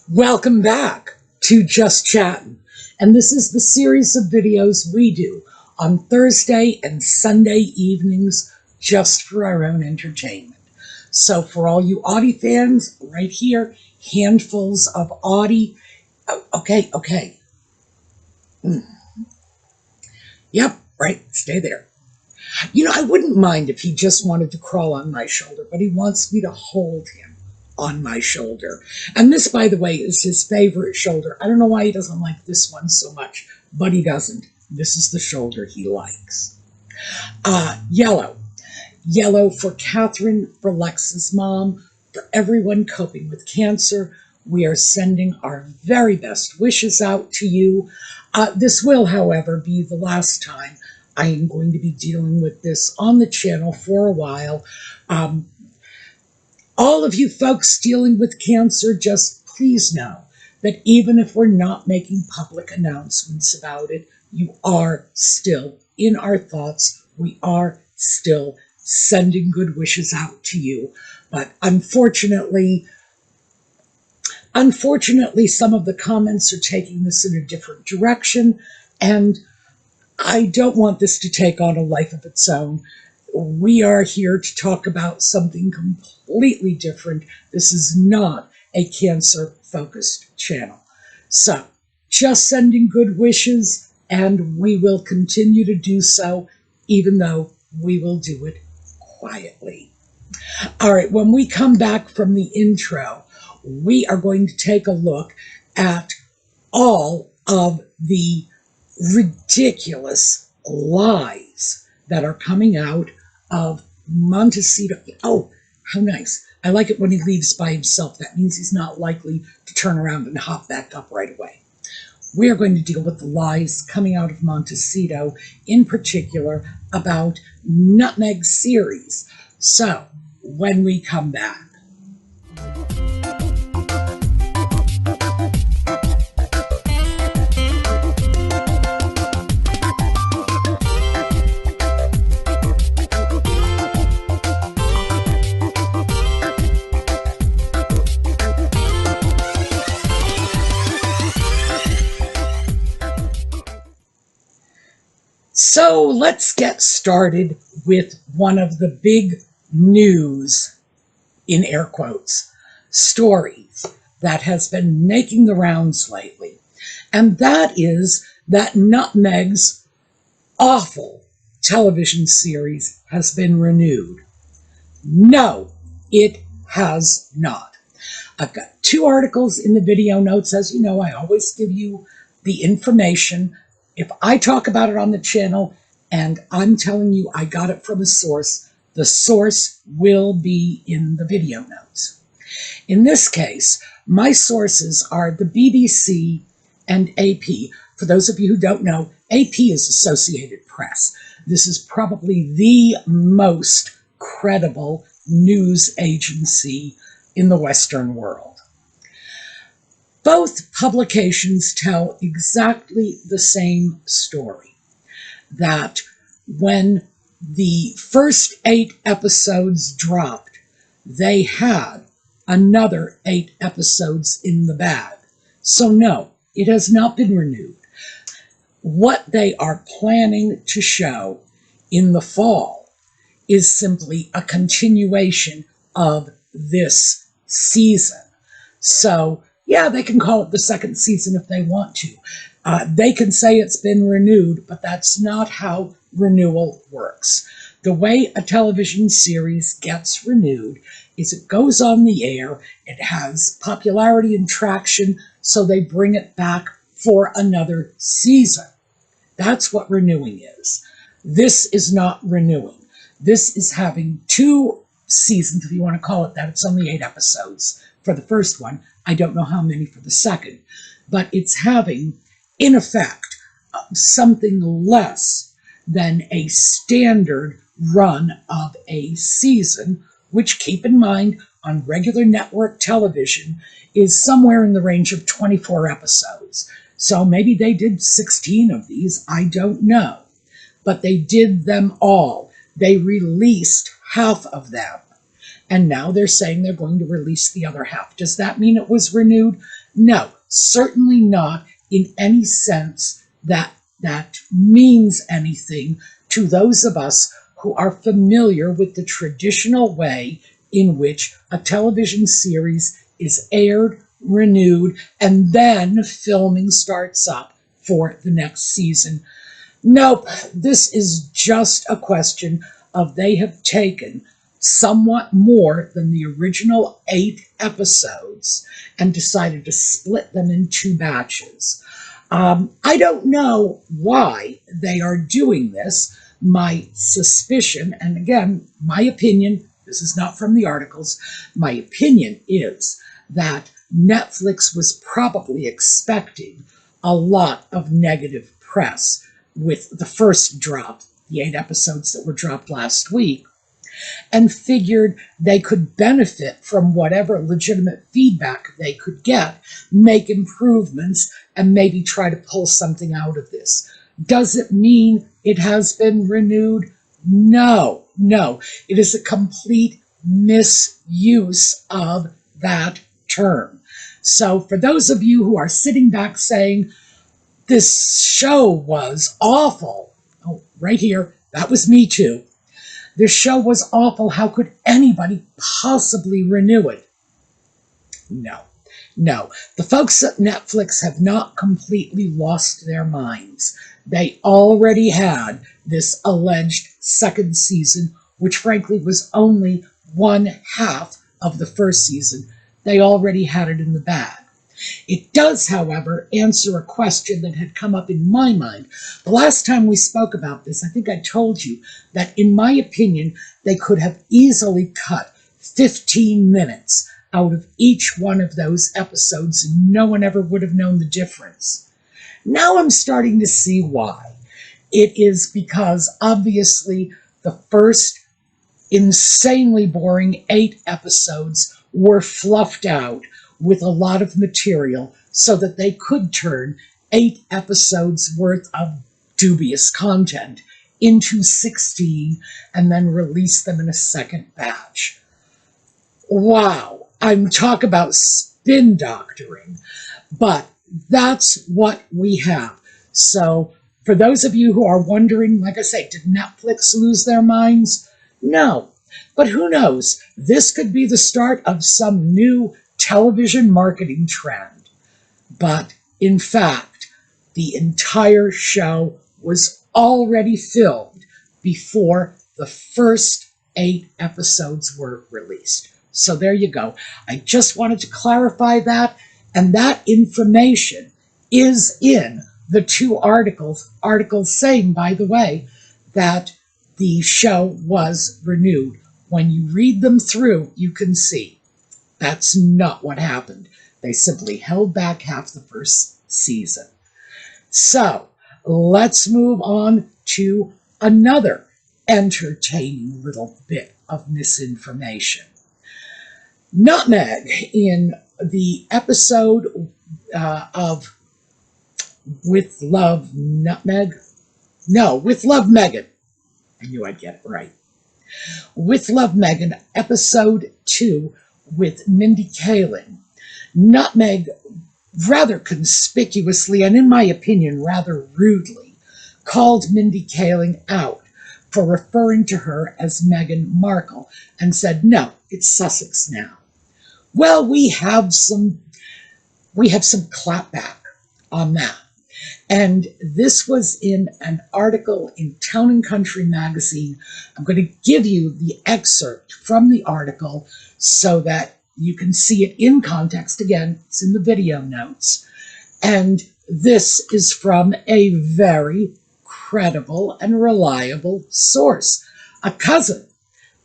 Welcome back to Just Chattin', and this is the series of videos we do on Thursday and Sunday evenings just for our own entertainment. So for all you Audie fans, right here, handfuls of Audie. Okay. Yep, right, stay there. You know, I wouldn't mind if he just wanted to crawl on my shoulder, but he wants me to hold him on my shoulder. And this, by the way, is his favorite shoulder. I don't know why he doesn't like this one so much, but he doesn't. This is the shoulder he likes. Yellow. Yellow for Catherine, for Lex's mom, for everyone coping with cancer. We are sending our very best wishes out to you. This will, however, be the last time I am going to be dealing with this on the channel for a while. All of you folks dealing with cancer, just please know that even if we're not making public announcements about it, you are still in our thoughts. We are still sending good wishes out to you. But unfortunately, some of the comments are taking this in a different direction, and I don't want this to take on a life of its own. We are here to talk about something completely different. This is not a cancer-focused channel. So, just sending good wishes, and we will continue to do so, even though we will do it quietly. All right, when we come back from the intro, we are going to take a look at all of the ridiculous lies that are coming out of Montecito. Oh, how nice. I like it when he leaves by himself. That means he's not likely to turn around and hop back up right away. We are going to deal with the lies coming out of Montecito, in particular about Nutmeg series. So, when we come back. So let's get started with one of the big news, in air quotes, stories that has been making the rounds lately. And that is that Nutmeg's awful television series has been renewed. No, it has not. I've got two articles in the video notes. As you know, I always give you the information. If I talk about it on the channel and I'm telling you I got it from a source, the source will be in the video notes. In this case, my sources are the BBC and AP. For those of you who don't know, AP is Associated Press. This is probably the most credible news agency in the Western world. Both publications tell exactly the same story, that when the first 8 episodes dropped, they had another 8 episodes in the bag. So no, it has not been renewed. What they are planning to show in the fall is simply a continuation of this season. So yeah, they can call it the second season if they want to. They can say it's been renewed, but that's not how renewal works. The way a television series gets renewed is it goes on the air, it has popularity and traction, so they bring it back for another season. That's what renewing is. This is not renewing. This is having 2 seasons, if you want to call it that. It's only 8 episodes for the first one. I don't know how many for the second, but it's having, in effect, something less than a standard run of a season, which, keep in mind, on regular network television is somewhere in the range of 24 episodes. So maybe they did 16 of these, I don't know. But they did them all. They released half of them. And now they're saying they're going to release the other half. Does that mean it was renewed? No, certainly not in any sense that means anything to those of us who are familiar with the traditional way in which a television series is aired, renewed, and then filming starts up for the next season. Nope, this is just a question of they have taken somewhat more than the original 8 episodes and decided to split them in 2 batches. I don't know why they are doing this. My suspicion, and again, my opinion, this is not from the articles, my opinion is that Netflix was probably expecting a lot of negative press with the first drop, the 8 episodes that were dropped last week, and figured they could benefit from whatever legitimate feedback they could get, make improvements, and maybe try to pull something out of this. Does it mean it has been renewed? No. It is a complete misuse of that term. So for those of you who are sitting back saying, this show was awful. Oh, right here. That was me too. This show was awful. How could anybody possibly renew it? No. The folks at Netflix have not completely lost their minds. They already had this alleged second season, which frankly was only one half of the first season. They already had it in the bag. It does, however, answer a question that had come up in my mind. The last time we spoke about this, I think I told you that, in my opinion, they could have easily cut 15 minutes out of each one of those episodes, and no one ever would have known the difference. Now I'm starting to see why. It is because, obviously, the first insanely boring 8 episodes were fluffed out with a lot of material so that they could turn 8 episodes worth of dubious content into 16 and then release them in a second batch. Wow, I'm talking about spin doctoring, but that's what we have. So for those of you who are wondering, like I say, did Netflix lose their minds? No, but who knows? This could be the start of some new television marketing trend. But in fact, the entire show was already filmed before the first 8 episodes were released. So there you go. I just wanted to clarify that, and that information is in the 2 articles saying, by the way, that the show was renewed. When you read them through, you can see that's not what happened. They simply held back half the first season. So let's move on to another entertaining little bit of misinformation. Nutmeg, in the episode of With Love Nutmeg? No, With Love Meghan. I knew I'd get it right. With Love Meghan, episode 2, with Mindy Kaling. Nutmeg rather conspicuously, and in my opinion rather rudely, called Mindy Kaling out for referring to her as Meghan Markle and said, no, it's Sussex now. Well, we have some clapback on that. And this was in an article in Town and Country magazine. I'm going to give you the excerpt from the article so that you can see it in context. Again, it's in the video notes. And this is from a very credible and reliable source, a cousin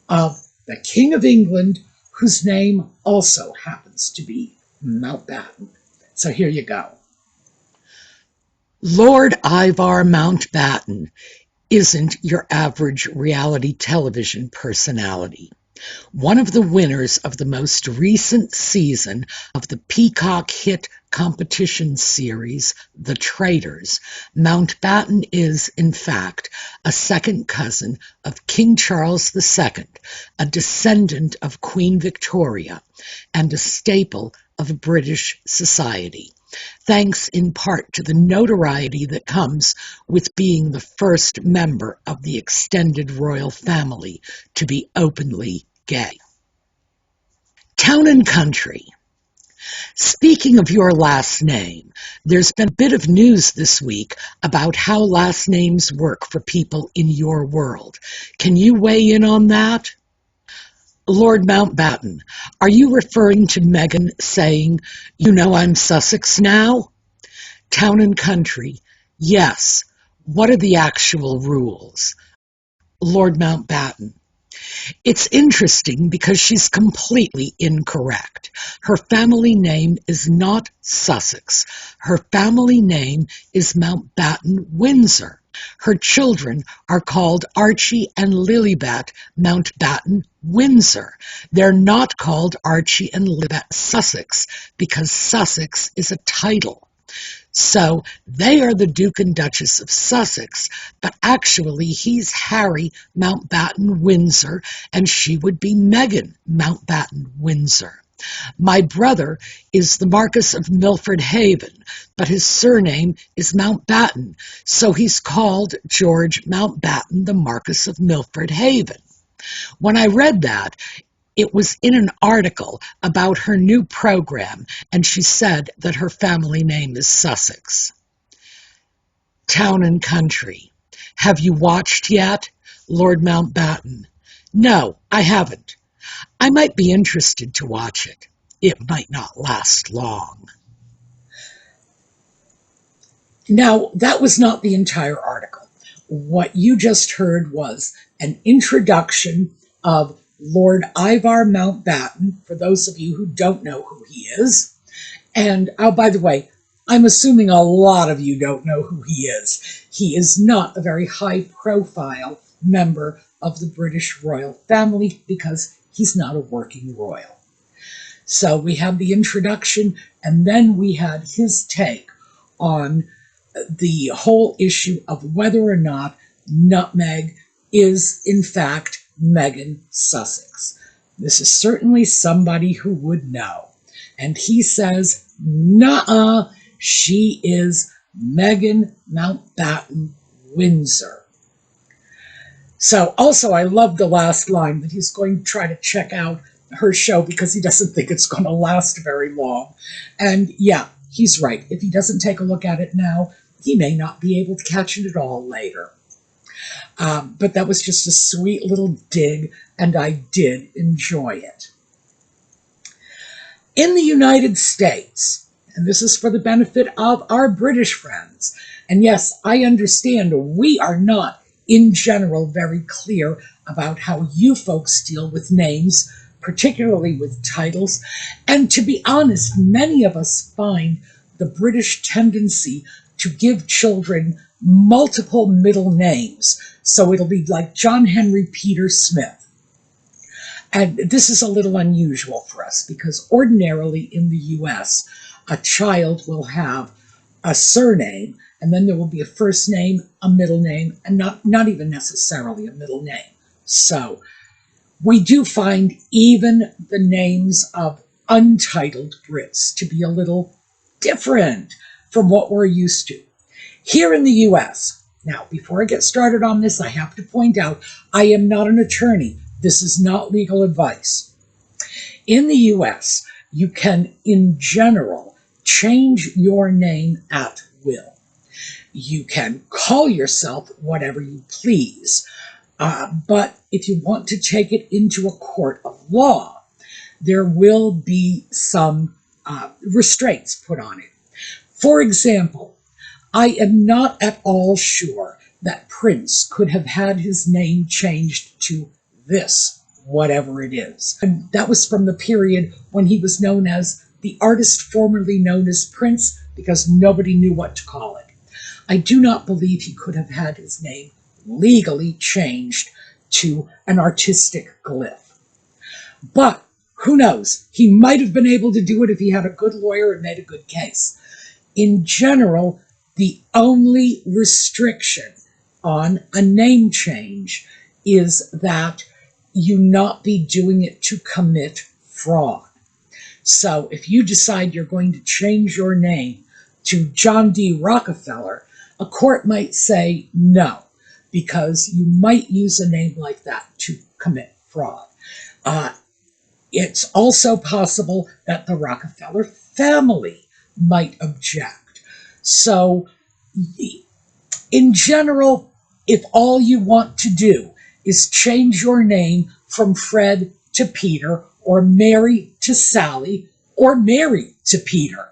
of the King of England, whose name also happens to be Mountbatten. So here you go. Lord Ivar Mountbatten isn't your average reality television personality. One of the winners of the most recent season of the Peacock hit competition series, The Traitors, Mountbatten is, in fact, a second cousin of King Charles II, a descendant of Queen Victoria, and a staple of British society, thanks in part to the notoriety that comes with being the first member of the extended royal family to be openly gay. Town and country. Speaking of your last name, there's been a bit of news this week about how last names work for people in your world. Can you weigh in on that? Lord Mountbatten, are you referring to Meghan saying, "You know I'm Sussex now"? Town and country, yes. What are the actual rules? Lord Mountbatten, it's interesting because she's completely incorrect. Her family name is not Sussex. Her family name is Mountbatten Windsor. Her children are called Archie and Lilibet Mountbatten Windsor. They're not called Archie and Lilibet Sussex because Sussex is a title. So they are the Duke and Duchess of Sussex, but actually he's Harry Mountbatten Windsor, and she would be Meghan Mountbatten Windsor. My brother is the Marquis of Milford Haven, but his surname is Mountbatten, so he's called George Mountbatten, the Marquis of Milford Haven. When I read that, it was in an article about her new program, and she said that her family name is Sussex. Town and country. Have you watched yet? Lord Mountbatten. No, I haven't. I might be interested to watch it. It might not last long. Now, that was not the entire article. What you just heard was an introduction of Lord Ivar Mountbatten, for those of you who don't know who he is. And, oh, by the way, I'm assuming a lot of you don't know who he is. He is not a very high-profile member of the British royal family because he's not a working royal. So we had the introduction, and then we had his take on the whole issue of whether or not Nutmeg is, in fact, Meghan Sussex. This is certainly somebody who would know. And he says, nuh-uh, she is Meghan Mountbatten Windsor. So also I love the last line that he's going to try to check out her show because he doesn't think it's going to last very long. And yeah, he's right. If he doesn't take a look at it now, he may not be able to catch it at all later. But that was just a sweet little dig, and I did enjoy it. In the United States, and this is for the benefit of our British friends, and yes, I understand we are not, in general, very clear about how you folks deal with names, particularly with titles, and to be honest, many of us find the British tendency to give children multiple middle names. So it'll be like John Henry Peter Smith. And this is a little unusual for us because ordinarily in the US, a child will have a surname, and then there will be a first name, a middle name, and not even necessarily a middle name. So we do find even the names of untitled Brits to be a little different from what we're used to. Here in the US, now before I get started on this, I have to point out I am not an attorney. This is not legal advice. In the US, you can, in general, change your name at will. You can call yourself whatever you please, but if you want to take it into a court of law, there will be some restraints put on it. For example, I am not at all sure that Prince could have had his name changed to this, whatever it is. And that was from the period when he was known as the artist formerly known as Prince because nobody knew what to call it. I do not believe he could have had his name legally changed to an artistic glyph. But who knows? He might have been able to do it if he had a good lawyer and made a good case. In general, the only restriction on a name change is that you not be doing it to commit fraud. So if you decide you're going to change your name to John D. Rockefeller, a court might say no, because you might use a name like that to commit fraud. It's also possible that the Rockefeller family might object. So in general, if all you want to do is change your name from Fred to Peter, or Mary to Sally, or Mary to Peter,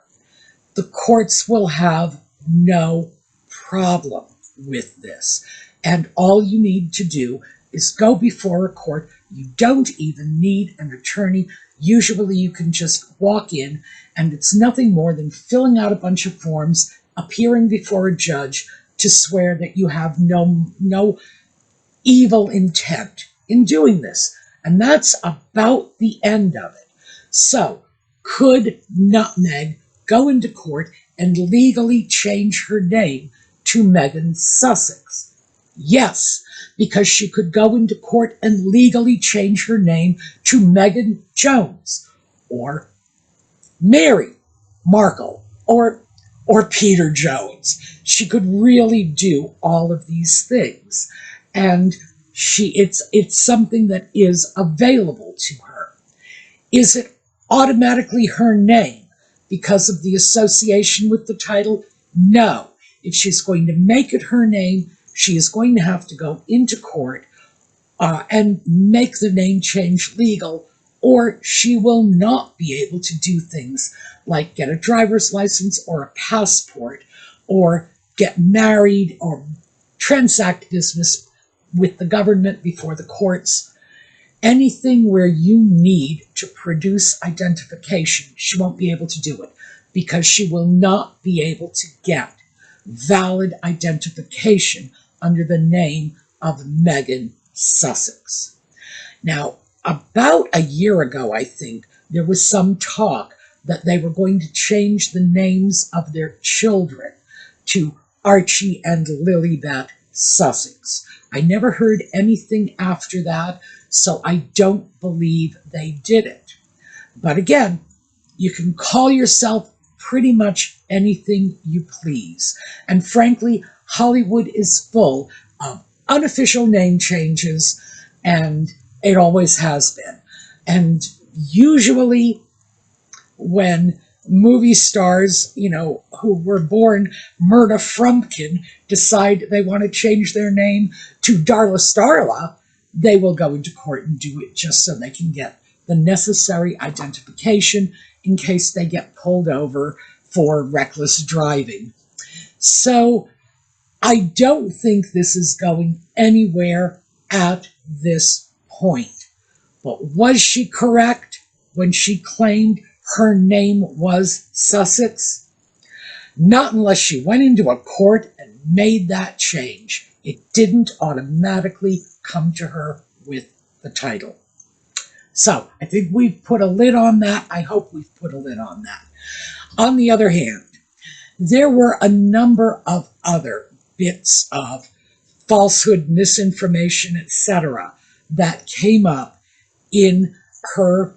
the courts will have no problem with this. And all you need to do is go before a court. You don't even need an attorney. Usually you can just walk in, and it's nothing more than filling out a bunch of forms, appearing before a judge to swear that you have no evil intent in doing this. And that's about the end of it. So, could Nutmeg go into court and legally change her name to Meghan Sussex? Yes, because she could go into court and legally change her name to Meghan Jones, or Mary Markle, or Peter Jones. She could really do all of these things. And it's something that is available to her. Is it automatically her name because of the association with the title? No. If she's going to make it her name, she is going to have to go into court and make the name change legal, or she will not be able to do things like get a driver's license or a passport, or get married, or transact business with the government before the courts. Anything where you need to produce identification, she won't be able to do it, because she will not be able to get valid identification under the name of Meghan Sussex. Now, about a year ago, I think, there was some talk that they were going to change the names of their children to Archie and Lilibet Sussex. I never heard anything after that, so I don't believe they did it. But again, you can call yourself pretty much anything you please. And frankly, Hollywood is full of unofficial name changes, and it always has been. And usually when movie stars, who were born Myrna Frumpkin, decide they want to change their name to Darla Starla, they will go into court and do it just so they can get the necessary identification in case they get pulled over for reckless driving. So I don't think this is going anywhere at this point. But was she correct when she claimed her name was Sussex? Not unless she went into a court and made that change. It didn't automatically come to her with the title. So I think we've put a lid on that. I hope we've put a lid on that. On the other hand, there were a number of other bits of falsehood, misinformation, etc., that came up in her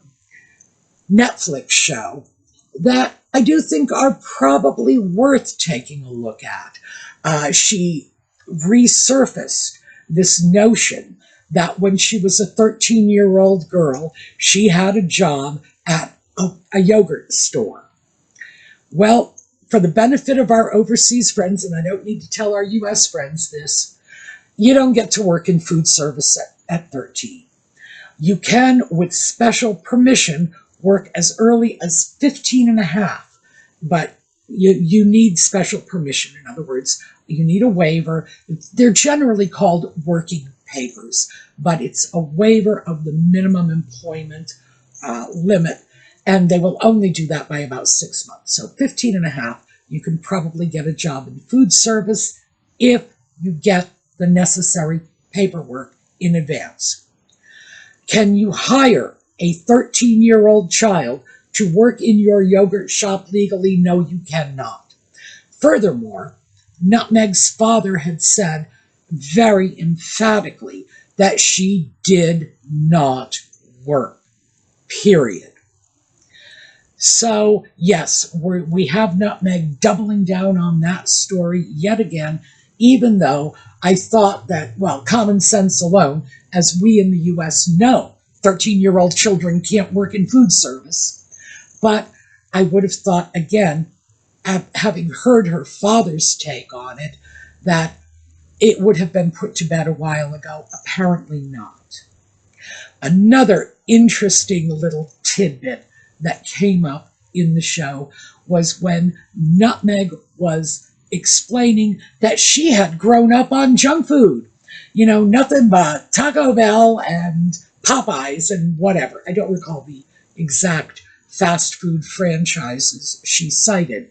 Netflix show that I do think are probably worth taking a look at. She resurfaced this notion that when she was a 13-year-old girl, she had a job at a yogurt store. Well, for the benefit of our overseas friends, and I don't need to tell our U.S. friends this, you don't get to work in food service at 13. You can, with special permission, work as early as 15 and a half, but you need special permission. In other words, you need a waiver. They're generally called working papers, but it's a waiver of the minimum employment limit, and they will only do that by about 6 months. So 15 and a half, you can probably get a job in food service if you get the necessary paperwork in advance. Can you hire a 13-year-old child to work in your yogurt shop legally? No, you cannot. Furthermore, Nutmeg's father had said very emphatically that she did not work, period. So, yes, we have Nutmeg doubling down on that story yet again, even though I thought that, well, common sense alone, as we in the U.S. know, 13-year-old children can't work in food service. But I would have thought, again, having heard her father's take on it, that it would have been put to bed a while ago. Apparently not. Another interesting little tidbit that came up in the show was when Nutmeg was explaining that she had grown up on junk food. You know, nothing but Taco Bell and Popeyes and whatever. I don't recall the exact fast food franchises she cited,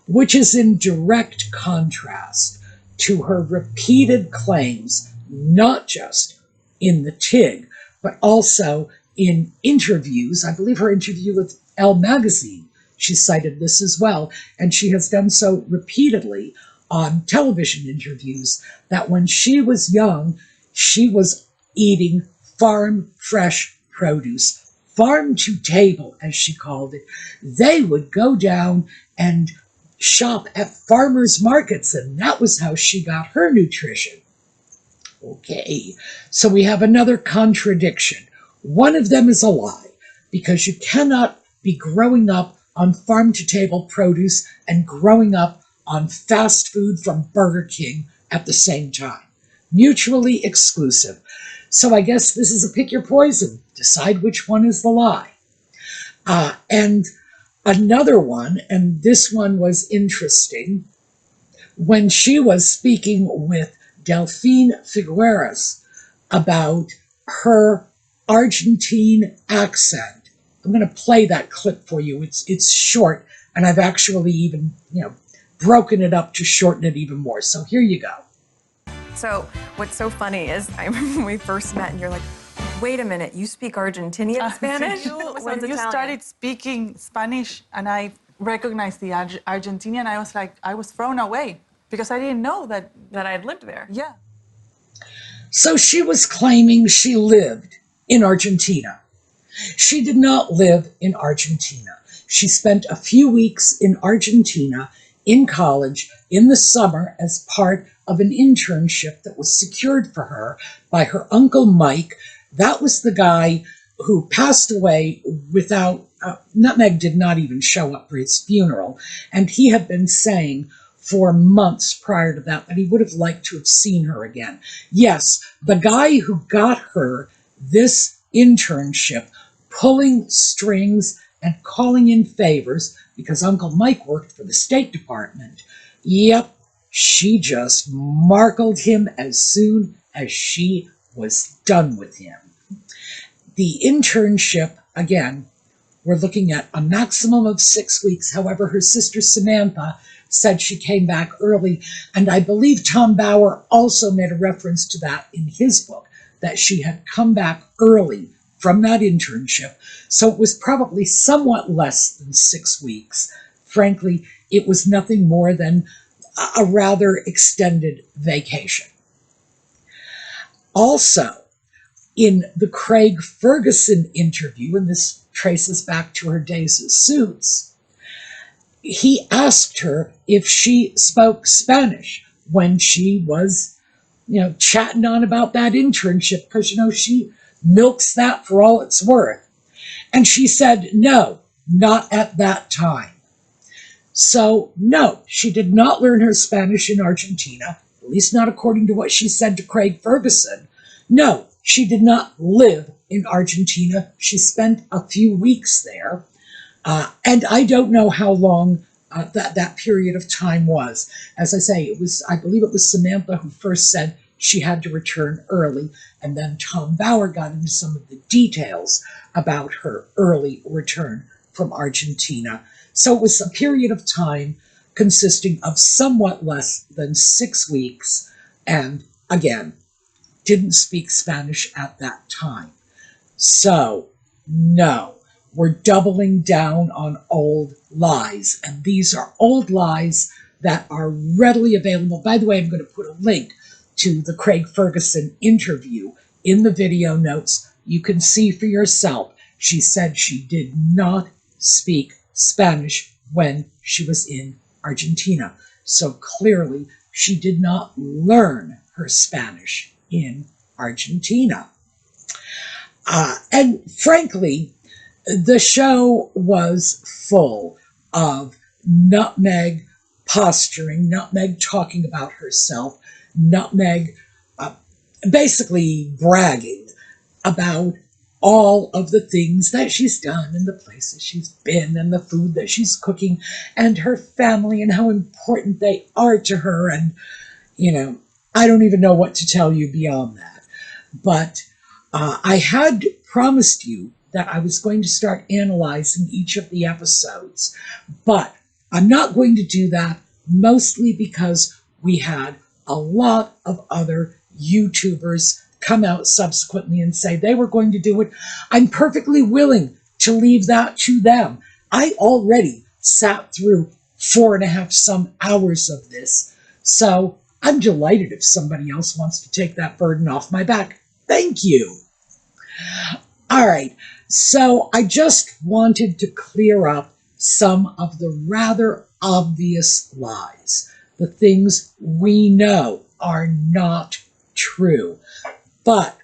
which is in direct contrast to her repeated claims, not just in the TIG, but also in interviews. I believe her interview with Elle magazine, she cited this as well, and she has done so repeatedly on television interviews, that when she was young, she was eating farm fresh produce, farm to table, as she called it. They would go down and shop at farmers markets, and that was how she got her nutrition. Okay, so we have another contradiction. One of them is a lie, because you cannot be growing up on farm-to-table produce and growing up on fast food from Burger King at the same time. Mutually exclusive. So I guess this is a pick your poison. Decide which one is the lie. And another one, and this one was interesting, when she was speaking with Delphine Figueres about her Argentine accent. I'm going to play that clip for you. It's short, and I've actually even, broken it up to shorten it even more. So here you go. So what's so funny is I remember when we first met and you're like, wait a minute, you speak Argentinian Spanish? When you started speaking Spanish and I recognized the Argentinian, I was like, I was thrown away because I didn't know that I had lived there. Yeah. So she was claiming she lived in Argentina. She did not live in Argentina. She spent a few weeks in Argentina in college in the summer as part of an internship that was secured for her by her Uncle Mike. That was the guy who passed away without, Nutmeg did not even show up for his funeral. And he had been saying for months prior to that he would have liked to have seen her again. Yes, the guy who got her this internship, pulling strings and calling in favors, because Uncle Mike worked for the State Department. Yep, she just markled him as soon as she was done with him. The internship, again, we're looking at a maximum of 6 weeks. However, her sister Samantha said she came back early, and I believe Tom Bauer also made a reference to that in his book, that she had come back early from that internship. So it was probably somewhat less than 6 weeks. Frankly, it was nothing more than a rather extended vacation. Also, in the Craig Ferguson interview, and this traces back to her days at Suits, he asked her if she spoke Spanish when she was, chatting on about that internship, because, she milks that for all it's worth. And she said, no, not at that time. So, no, she did not learn her Spanish in Argentina, at least not according to what she said to Craig Ferguson. No, she did not live in Argentina. She spent a few weeks there. And I don't know how long that period of time was. As I say, I believe it was Samantha who first said she had to return early, and then Tom Bauer got into some of the details about her early return from Argentina. So it was a period of time consisting of somewhat less than 6 weeks, and again, didn't speak Spanish at that time. So, no, we're doubling down on old lies, and these are old lies that are readily available. By the way, I'm going to put a link to the Craig Ferguson interview in the video notes. You can see for yourself. She said she did not speak Spanish when she was in Argentina. So clearly, she did not learn her Spanish in Argentina. And frankly, the show was full of Nutmeg posturing, Nutmeg talking about herself, Nutmeg basically bragging about all of the things that she's done and the places she's been and the food that she's cooking and her family and how important they are to her. And, I don't even know what to tell you beyond that. But I had promised you that I was going to start analyzing each of the episodes, but I'm not going to do that, mostly because we had a lot of other YouTubers come out subsequently and say they were going to do it. I'm perfectly willing to leave that to them. I already sat through 4.5 some hours of this, so I'm delighted if somebody else wants to take that burden off my back. Thank you. All right, so I just wanted to clear up some of the rather obvious lies, the things we know are not true. But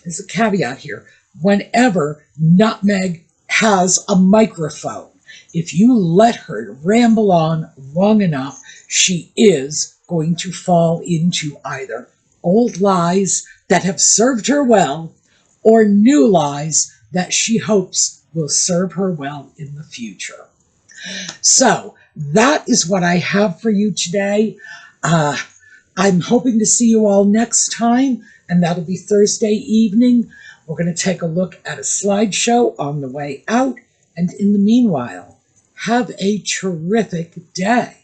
there's a caveat here. Whenever Nutmeg has a microphone, if you let her ramble on long enough, she is going to fall into either old lies that have served her well or new lies that she hopes will serve her well in the future. So that is what I have for you today. I'm hoping to see you all next time, and that'll be Thursday evening. We're going to take a look at a slideshow on the way out, and in the meanwhile, have a terrific day.